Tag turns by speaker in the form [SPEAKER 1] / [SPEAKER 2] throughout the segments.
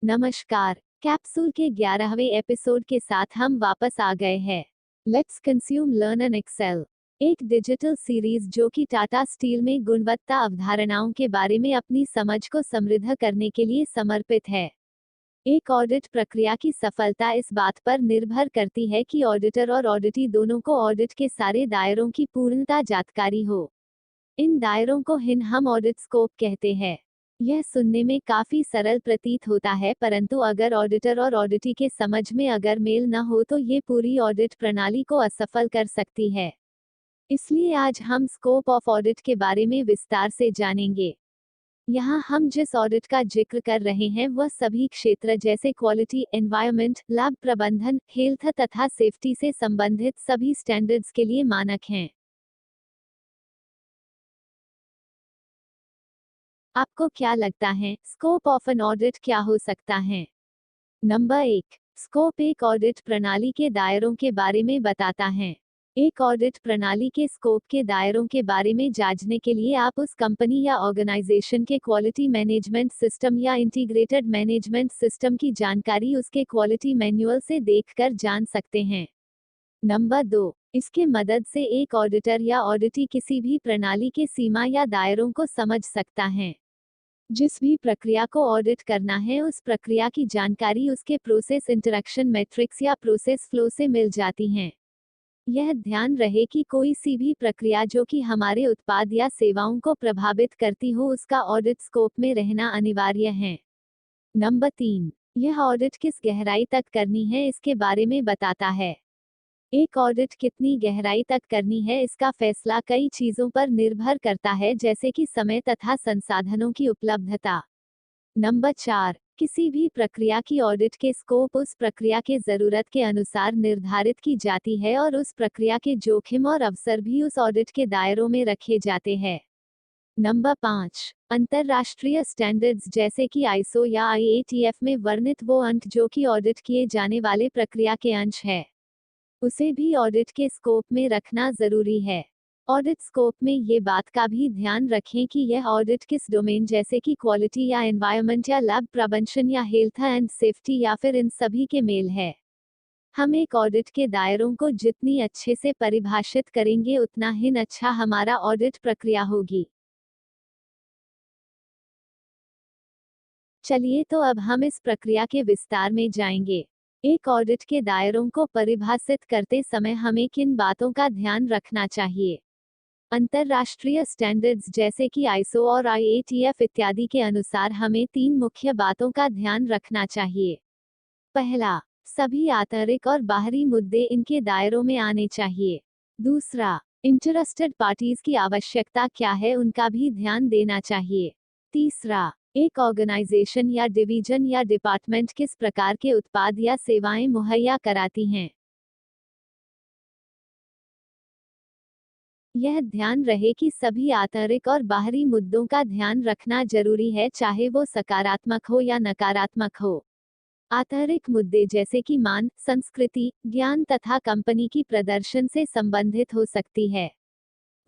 [SPEAKER 1] नमस्कार। कैप्सूल के 11वें एपिसोड के साथ हम वापस आ गए हैं। Let's consume learn and excel, एक डिजिटल सीरीज जो कि टाटा स्टील में गुणवत्ता अवधारणाओं के बारे में अपनी समझ को समृद्ध करने के लिए समर्पित है। एक ऑडिट प्रक्रिया की सफलता इस बात पर निर्भर करती है कि ऑडिटर और ऑडिटी दोनों को ऑडिट के सारे दायरों की पूर्णता जानकारी हो। इन दायरों को हम ऑडिट स्कोप कहते हैं। यह सुनने में काफी सरल प्रतीत होता है, परंतु अगर ऑडिटर और ऑडिटी के समझ में अगर मेल न हो तो ये पूरी ऑडिट प्रणाली को असफल कर सकती है। इसलिए आज हम स्कोप ऑफ ऑडिट के बारे में विस्तार से जानेंगे। यहाँ हम जिस ऑडिट का जिक्र कर रहे हैं वह सभी क्षेत्र जैसे क्वालिटी, एनवायरनमेंट, लैब प्रबंधन, हेल्थ तथा सेफ्टी से संबंधित सभी स्टैंडर्ड्स के लिए मानक हैं। आपको क्या लगता है, स्कोप ऑफ एन ऑडिट क्या हो सकता है? नंबर 1, स्कोप एक ऑडिट प्रणाली के दायरों के बारे में बताता है। एक ऑडिट प्रणाली के स्कोप के दायरों के बारे में जानने के लिए आप उस कंपनी या ऑर्गेनाइजेशन के क्वालिटी मैनेजमेंट सिस्टम या इंटीग्रेटेड मैनेजमेंट सिस्टम की जानकारी उसके क्वालिटी मैनुअल से देखकर जान सकते हैं। नंबर 2, इसके मदद से एक ऑडिटर या ऑडिटी किसी भी प्रणाली के सीमा या दायरों को समझ सकता है। जिस भी प्रक्रिया को ऑडिट करना है उस प्रक्रिया की जानकारी उसके प्रोसेस इंटरेक्शन मैट्रिक्स या प्रोसेस फ्लो से मिल जाती हैं। यह ध्यान रहे कि कोई सी भी प्रक्रिया जो कि हमारे उत्पाद या सेवाओं को प्रभावित करती हो उसका ऑडिट स्कोप में रहना अनिवार्य है। नंबर 3, यह ऑडिट किस गहराई तक करनी है इसके बारे में बताता है। एक ऑडिट कितनी गहराई तक करनी है इसका फैसला कई चीजों पर निर्भर करता है, जैसे कि समय तथा संसाधनों की उपलब्धता। नंबर 4, किसी भी प्रक्रिया की ऑडिट के स्कोप उस प्रक्रिया के जरूरत के अनुसार निर्धारित की जाती है और उस प्रक्रिया के जोखिम और अवसर भी उस ऑडिट के दायरों में रखे जाते हैं। नंबर 5, अंतरराष्ट्रीय स्टैंडर्ड्स जैसे कि आईएसओ या आईएटीएफ में वर्णित वो अंक जो कि ऑडिट किए जाने वाले प्रक्रिया के अंश है, उसे भी ऑडिट के स्कोप में रखना जरूरी है। ऑडिट स्कोप में ये बात का भी ध्यान रखें कि यह ऑडिट किस डोमेन जैसे कि क्वालिटी या एनवायरनमेंट या लैब प्रबंधन या हेल्थ एंड सेफ्टी या फिर इन सभी के मेल है। हम एक ऑडिट के दायरों को जितनी अच्छे से परिभाषित करेंगे उतना ही अच्छा हमारा ऑडिट प्रक्रिया होगी। चलिए तो अब हम इस प्रक्रिया के विस्तार में जाएंगे। एक ऑडिट के दायरों को परिभाषित करते समय हमें किन बातों का ध्यान रखना चाहिए? अंतरराष्ट्रीय स्टैंडर्ड्स जैसे कि आईएसओ और आईएटीएफ इत्यादि के अनुसार हमें 3 मुख्य बातों का ध्यान रखना चाहिए। पहला, सभी आंतरिक और बाहरी मुद्दे इनके दायरों में आने चाहिए। दूसरा, इंटरेस्टेड पार्टीज की आवश्यकता क्या है उनका भी ध्यान देना चाहिए। तीसरा, एक ऑर्गेनाइजेशन या डिवीजन या डिपार्टमेंट किस प्रकार के उत्पाद या सेवाएं मुहैया कराती हैं। यह ध्यान रहे कि सभी आंतरिक और बाहरी मुद्दों का ध्यान रखना जरूरी है, चाहे वो सकारात्मक हो या नकारात्मक हो। आंतरिक मुद्दे जैसे कि मान, संस्कृति, ज्ञान तथा कंपनी की प्रदर्शन से संबंधित हो सकती है।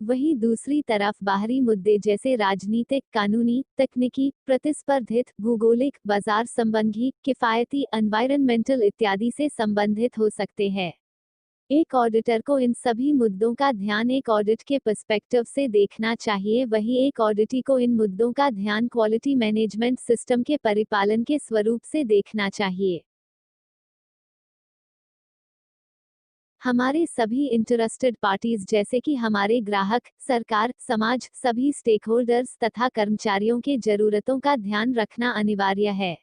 [SPEAKER 1] वहीं दूसरी तरफ बाहरी मुद्दे जैसे राजनीतिक, कानूनी, तकनीकी, प्रतिस्पर्धित, भूगोलिक, बाजार संबंधी, किफायती, एनवायरनमेंटल इत्यादि से संबंधित हो सकते हैं। एक ऑडिटर को इन सभी मुद्दों का ध्यान एक ऑडिट के पर्सपेक्टिव से देखना चाहिए, वहीं एक ऑडिटी को इन मुद्दों का ध्यान क्वालिटी मैनेजमेंट सिस्टम के परिपालन के स्वरूप से देखना चाहिए। हमारे सभी इंटरेस्टेड पार्टीज जैसे कि हमारे ग्राहक, सरकार, समाज, सभी स्टेकहोल्डर्स तथा कर्मचारियों के जरूरतों का ध्यान रखना अनिवार्य है।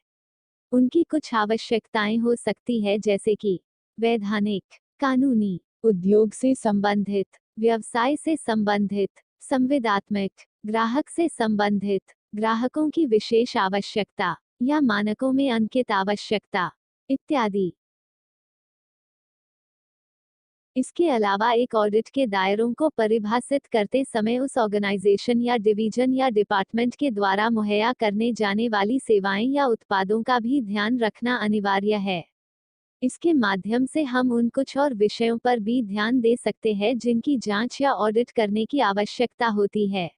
[SPEAKER 1] उनकी कुछ आवश्यकताएं हो सकती है जैसे कि वैधानिक, कानूनी, उद्योग से संबंधित, व्यवसाय से संबंधित, संविदात्मक, ग्राहक से संबंधित, ग्राहकों की विशेष आवश्यकता या मानकों में अंकित आवश्यकता इत्यादि। इसके अलावा एक ऑडिट के दायरों को परिभाषित करते समय उस ऑर्गेनाइजेशन या डिवीजन या डिपार्टमेंट के द्वारा मुहैया करने जाने वाली सेवाएं या उत्पादों का भी ध्यान रखना अनिवार्य है। इसके माध्यम से हम उन कुछ और विषयों पर भी ध्यान दे सकते हैं जिनकी जांच या ऑडिट करने की आवश्यकता होती है।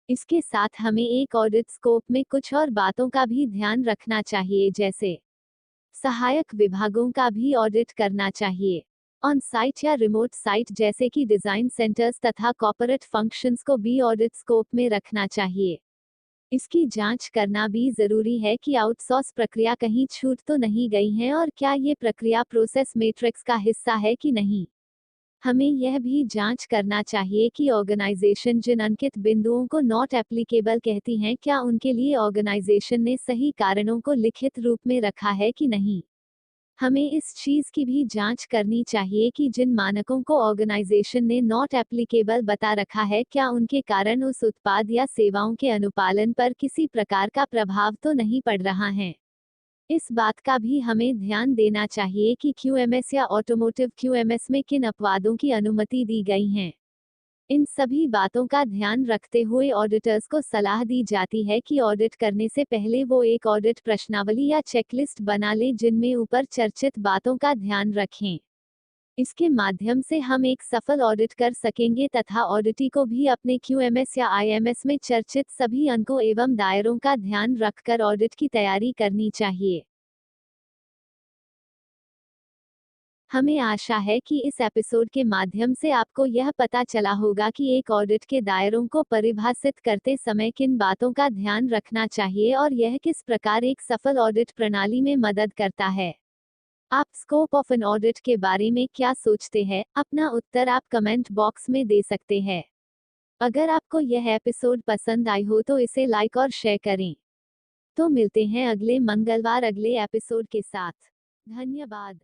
[SPEAKER 1] इसके साथ हमें एक ऑडिट स्कोप में कुछ और बातों का भी ध्यान रखना चाहिए, जैसे सहायक विभागों का भी ऑडिट करना चाहिए। ऑन साइट या रिमोट साइट जैसे कि डिजाइन सेंटर्स तथा कॉर्पोरेट फंक्शंस को भी ऑडिट स्कोप में रखना चाहिए। इसकी जांच करना भी जरूरी है कि आउटसोर्स प्रक्रिया कहीं छूट तो नहीं गई है और क्या ये प्रक्रिया प्रोसेस मैट्रिक्स का हिस्सा है कि नहीं। हमें यह भी जांच करना चाहिए कि ऑर्गेनाइजेशन जिन अंकित बिंदुओं को नॉट एप्लीकेबल कहती हैं, क्या उनके लिए ऑर्गेनाइजेशन ने सही कारणों को लिखित रूप में रखा है कि नहीं। हमें इस चीज की भी जांच करनी चाहिए कि जिन मानकों को ऑर्गेनाइजेशन ने नॉट एप्लीकेबल बता रखा है, क्या उनके कारण उस उत्पाद या सेवाओं के अनुपालन पर किसी प्रकार का प्रभाव तो नहीं पड़ रहा है। इस बात का भी हमें ध्यान देना चाहिए कि क्यूएमएस या ऑटोमोटिव क्यूएमएस में किन अपवादों की अनुमति दी गई है। इन सभी बातों का ध्यान रखते हुए ऑडिटर्स को सलाह दी जाती है कि ऑडिट करने से पहले वो एक ऑडिट प्रश्नावली या चेकलिस्ट बना ले जिनमें ऊपर चर्चित बातों का ध्यान रखें। इसके माध्यम से हम एक सफल ऑडिट कर सकेंगे तथा ऑडिटी को भी अपने क्यूएमएस या आईएमएस में चर्चित सभी अंकों एवं दायरों का ध्यान रखकर ऑडिट की तैयारी करनी चाहिए। हमें आशा है कि इस एपिसोड के माध्यम से आपको यह पता चला होगा कि एक ऑडिट के दायरों को परिभाषित करते समय किन बातों का ध्यान रखना चाहिए और यह किस प्रकार एक सफल ऑडिट प्रणाली में मदद करता है। आप स्कोप ऑफ एन ऑडिट के बारे में क्या सोचते हैं? अपना उत्तर आप कमेंट बॉक्स में दे सकते हैं। अगर आपको यह एपिसोड पसंद आई हो तो इसे लाइक और शेयर करें। तो मिलते हैं अगले मंगलवार अगले एपिसोड के साथ। धन्यवाद।